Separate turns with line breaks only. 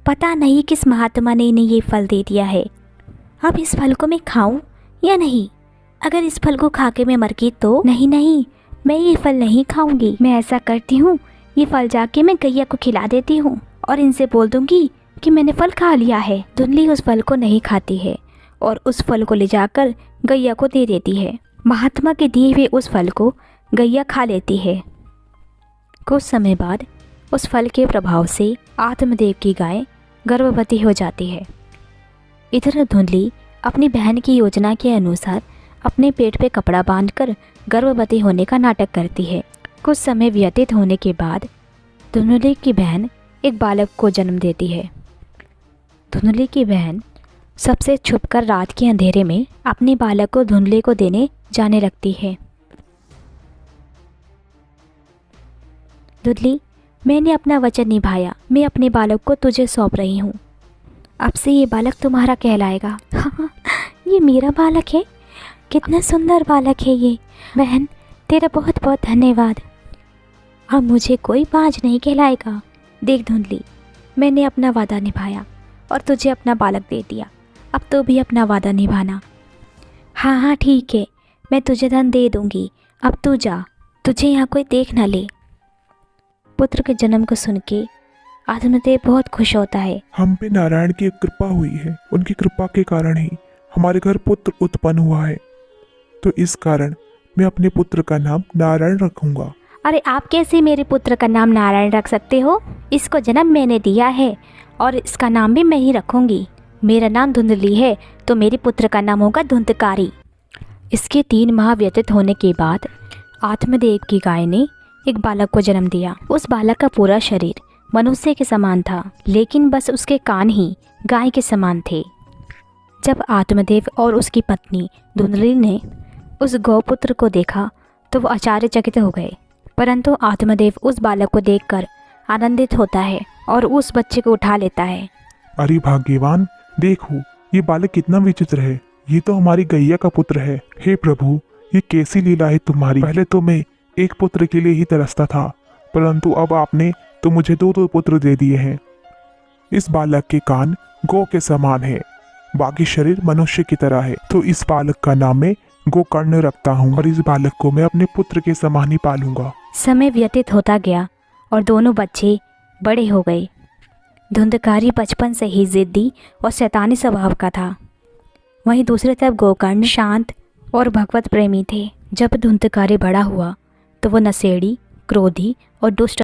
पता नहीं किस महात्मा ने इन्हें ये फल दे दिया है। अब इस फल को मैं खाऊं या नहीं? अगर इस फल को खा के मैं मर गई तो? नहीं, मैं ये फल नहीं खाऊंगी। मैं ऐसा करती हूँ, ये फल जाके मैं गैया को खिला देती हूँ और इनसे बोल दूंगी कि मैंने फल खा लिया है। धुंधली उस फल को नहीं खाती है और उस फल को ले जाकर गैया को दे देती है। महात्मा के दिए हुए उस फल को गैया खा लेती है। कुछ समय बाद उस फल के प्रभाव से आत्मदेव की गाय गर्भवती हो जाती है। इधर धुंधली अपनी बहन की योजना के अनुसार अपने पेट पे कपड़ा बांधकर गर्भवती होने का नाटक करती है। कुछ समय व्यतीत होने के बाद धुंधली की बहन एक बालक को जन्म देती है। धुंधली की बहन सबसे छुपकर रात के अंधेरे में अपने बालक को धुंधली को देने जाने लगती है। धुंधली, मैंने अपना वचन निभाया, मैं अपने बालक को तुझे सौंप रही हूँ। अब से ये बालक तुम्हारा कहलाएगा। हाँ, ये मेरा बालक है, कितना सुंदर बालक है ये। बहन, तेरा बहुत बहुत धन्यवाद। अब मुझे कोई बाज नहीं कहलाएगा। देख धुंधली, मैंने अपना वादा निभाया और तुझे अपना बालक दे दिया। अब तो भी अपना वादा निभाना। हाँ ठीक है, मैं तुझे धन दे दूंगी। अब तू जा, तुझे यहाँ कोई देख ना ले। पुत्र के जन्म को सुन के आत्मदेव बहुत खुश होता है।
हम पे नारायण की कृपा हुई है, उनकी कृपा के कारण ही हमारे घर पुत्र उत्पन्न हुआ है, तो इस कारण मैं अपने पुत्र का नाम नारायण रखूंगा।
अरे आप कैसे मेरे पुत्र का नाम नारायण रख सकते हो? इसको जन्म मैंने दिया है और इसका नाम भी मैं ही रखूंगी। मेरा नाम धुंधली है तो मेरे पुत्र का नाम होगा धुंधकारी। इसके 3 माह व्यतीत होने के बाद आत्मदेव की गाय ने एक बालक को जन्म दिया। उस बालक का पूरा शरीर मनुष्य के समान था, लेकिन बस उसके कान ही गाय के समान थे। जब आत्मदेव और उसकी पत्नी धुंधली ने उस गौपुत्र को देखा तो वो आश्चर्यचकित हो गए, परंतु आत्मदेव उस बालक को देखकर आनंदित होता है और उस बच्चे को उठा लेता है।
अरे भाग्यवान, देखो ये बालक कितना विचित्र है, ये तो हमारी गैया का पुत्र है। हे प्रभु, ये कैसी लीला है तुम्हारी। पहले तो मैं एक पुत्र के लिए ही तरसता था, परंतु अब आपने तो मुझे 2 पुत्र दे दिए हैं। इस बालक के कान गौ के समान है, बाकी शरीर मनुष्य की तरह है, तो इस बालक का नाम मैं गोकर्ण रखता हूँ और इस बालक को मैं अपने पुत्र के समान ही पालूंगा।
समय व्यतीत होता गया और दोनों बच्चे बड़े हो गए। धुंधकारी बचपन से ही जिद्दी और शैतानी स्वभाव का था, वहीं दूसरी तरफ गोकर्ण शांत और भगवत प्रेमी थे। जब धुंधकारी बड़ा हुआ तो वो नशेड़ी, क्रोधी और दुष्ट